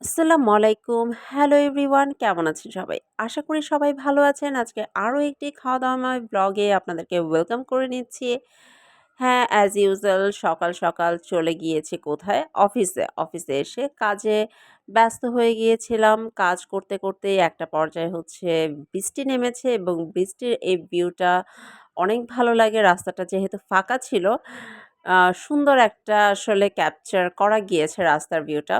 আসসালামু আলাইকুম। Hello everyone, কেমন আছেন সবাই? আশা করি সবাই ভালো আছেন। আজকে আরও একটি খাওয়া-দাওয়াময় ব্লগে আপনাদেরকে ওয়েলকাম করে নিচ্ছি। হ্যাঁ, অ্যাজ ইউজুয়াল সকাল, সকাল চলে গিয়েছি কোথায়? অফিসে। অফিসে এসে কাজে ব্যস্ত হয়ে গিয়েছিলাম। কাজ করতে, করতেই একটা পর্যায়ে হচ্ছে বৃষ্টি নেমেছে এবং বৃষ্টির এই ভিউটা অনেক ভালো লাগে। রাস্তাটা যেহেতু ফাঁকা ছিল, সুন্দর একটা আসলে ক্যাপচার করা গিয়েছে রাস্তার ভিউটা।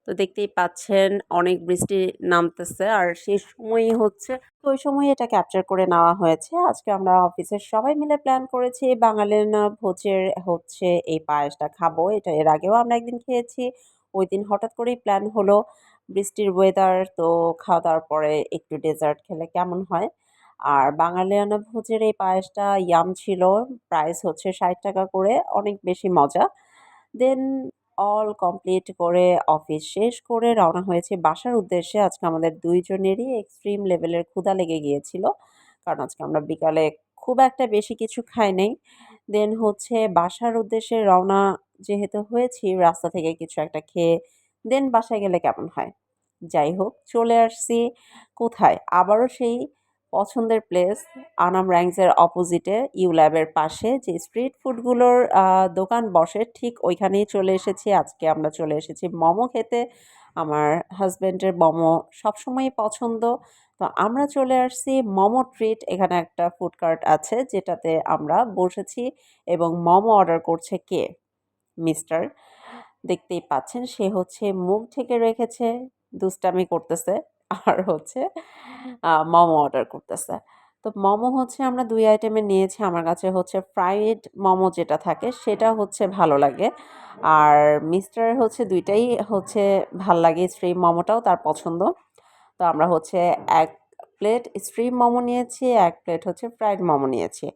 তো দেখতেই পাচ্ছেন অনেক বৃষ্টি নামতেছে আর সেই সময়ই হচ্ছে তো ওই সময় এটা ক্যাপচার করে নেওয়া হয়েছে। আজকে আমরা অফিসের সবাই মিলে প্ল্যান করেছি বাঙালির ভোজের হচ্ছে এই পায়েসটা খাবো। এটা এর আগেও আমরা একদিন খেয়েছি। ওইদিন হঠাৎ করেই প্ল্যান হলো। বৃষ্টির ওয়েদার তো খাওয়া-দাওয়ার পরে একটু ডেজার্ট খেলে কেমন হয়? আর বাঙালিয়ানা ভোজের এই পায়েসটা ইয়াম ছিল। প্রাইস হচ্ছে ৳৬০ করে। অনেক বেশি মজা। দেন অল কমপ্লিট করে অফিস শেষ করে রওনা হয়েছি বাসার উদ্দেশ্যে। আজকে আমাদের ২ জনেরই এক্সট্রিম লেভেলের ক্ষুধা লেগে গিয়েছিল। কারণ আজকে আমরা বিকালে খুব একটা বেশি কিছু খাই নাই। দেন হচ্ছে বাসার উদ্দেশ্যে রওনা যেহেতু হয়েছি, রাস্তা থেকে কিছু একটা খেয়ে দেন বাসায় গেলে কেমন হয়? যাই হোক চলে আসছি কোথায়? আবারও সেই পছন্দের প্লেস আনাম রাইমসের অপোজিটে ইউল্যাবের পাশে যে স্ট্রিট ফুডগুলোর দোকান বসে ঠিক ওইখানেই চলে এসেছি। আজকে আমরা চলে এসেছি মোমো খেতে। আমার হাসব্যান্ডের মোমো সবসময়ই পছন্দ। তো আমরা চলে আসছি মোমো ট্রিট। এখানে একটা ফুড কার্ট আছে যেটাতে আমরা বসেছি এবং মোমো অর্ডার করছে কে? মিস্টার। দেখতেই পাচ্ছেন সে হচ্ছে মুখ ঢেকে রেখেছে, দুষ্টামি করতেছে আর হচ্ছে মোমো অর্ডার করতেছে। তো মোমো হচ্ছে আমরা ২ আইটেমের নিয়েছি। আমার কাছে হচ্ছে ফ্রাইড মোমো যেটা থাকে সেটা হচ্ছে ভালো লাগে। আর মিস্টারের হচ্ছে ২ টাই হচ্ছে ভাল লাগে। স্ট্রিম মোমোটাও তার পছন্দ। তো আমরা হচ্ছে ১ প্লেট স্ট্রিম মোমো নিয়েছি, ১ প্লেট হচ্ছে ফ্রাইড মোমো নিয়েছি।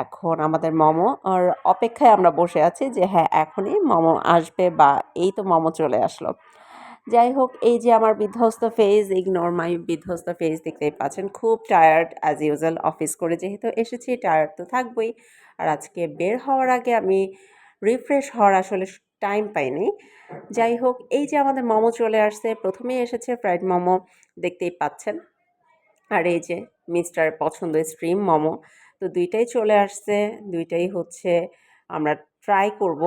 এখন আমাদের মোমো আর অপেক্ষায় আমরা বসে আছি যে হ্যাঁ, এখনই মোমো আসবে বা এই তো মোমো চলে আসলো। যাই হোক এই যে আমার বিধ্বস্ত ফেস, ইগনোর মাই বিধ্বস্ত ফেস দেখতেই পাচ্ছেন। খুব টায়ার্ড অ্যাজ ইউজুয়াল অফিস করে যেহেতু এসেছি টায়ার্ড তো থাকবই। আর আজকে বের হওয়ার আগে আমি রিফ্রেশ হওয়ার আসলে টাইম পাইনি। যাই হোক এই যে আমাদের মোমো চলে আসছে। ১ম এই এসেছে ফ্রাইড মোমো দেখতেই পাচ্ছেন। আর এই যে মিস্টার পছন্দ স্ট্রিম মোমো। তো ২ টাই চলে আসছে। ২ টাই হচ্ছে আমরা ট্রাই করব।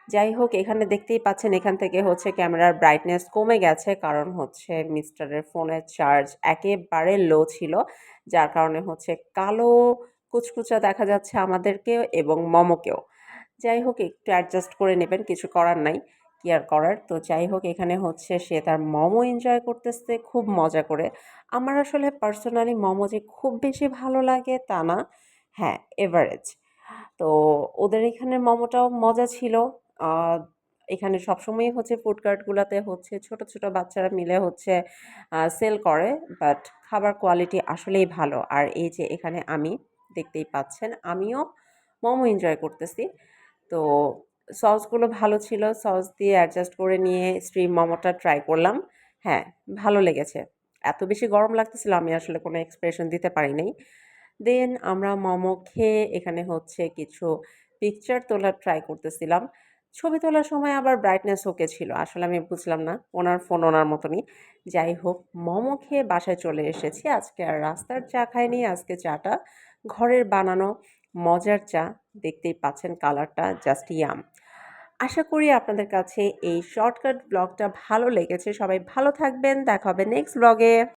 যাই হোক এখানে দেখতেই পাচ্ছেন এখান থেকে হচ্ছে ক্যামেরার ব্রাইটনেস কমে গেছে। কারণ হচ্ছে মিস্টারের ফোনের চার্জ একেবারে লো ছিল। যার কারণে হচ্ছে কালো কুচকুচা দেখা যাচ্ছে আমাদেরকেও এবং মোমোকেও। যাই হোক একটু অ্যাডজাস্ট করে নেবেন, কিছু করার নাই। কি আর করার? তো যাই হোক এখানে হচ্ছে সে তার মোমো এনজয় করতেছে খুব মজা করে। আমার আসলে পার্সোনালি মোমো যে খুব বেশি ভালো লাগে তা না। হ্যাঁ, এভারেজ। তো ওদের এখানের মোমোটাও মজা ছিল। আ এখানে সবসময়ই হচ্ছে ফুড কার্টগুলাতে হচ্ছে ছোট, ছোট বাচ্চারা মিলে হচ্ছে সেল করে। বাট খাবার কোয়ালিটি আসলেই ভালো। আর এই যে এখানে আমি দেখতেই পাচ্ছেন আমিও মোমো এনজয় করতেছি। তো সসগুলো ভালো ছিল। সস দিয়ে অ্যাডজাস্ট করে নিয়ে স্ট্রিম মোমোটা ট্রাই করলাম। হ্যাঁ, ভালো লেগেছে। এত বেশি গরম লাগতেছিল আমি আসলে কোনো এক্সপ্রেশন দিতে পারি নাই। দেন আমরা মোমো খেয়ে এখানে হচ্ছে কিছু পিকচার তোলার ট্রাই করতেছিলাম। ছবি তোলার সময় আবার ব্রাইটনেস ওকে ছিল। আসলে আমি বুঝলাম না। ওনার ফোন ওনার মতনই। যাই হোক মোমো খেয়ে বাসায় চলে এসেছি। আজকে আর রাস্তার চা খাইনি। আজকে চাটা ঘরের বানানো মজার চা। দেখতেই পাচ্ছেন কালারটা জাস্ট ইয়াম। আশা করি আপনাদের কাছে এই শর্টকাট ব্লগটা ভালো লেগেছে। সবাই ভালো থাকবেন। দেখা হবে নেক্সট ব্লগে।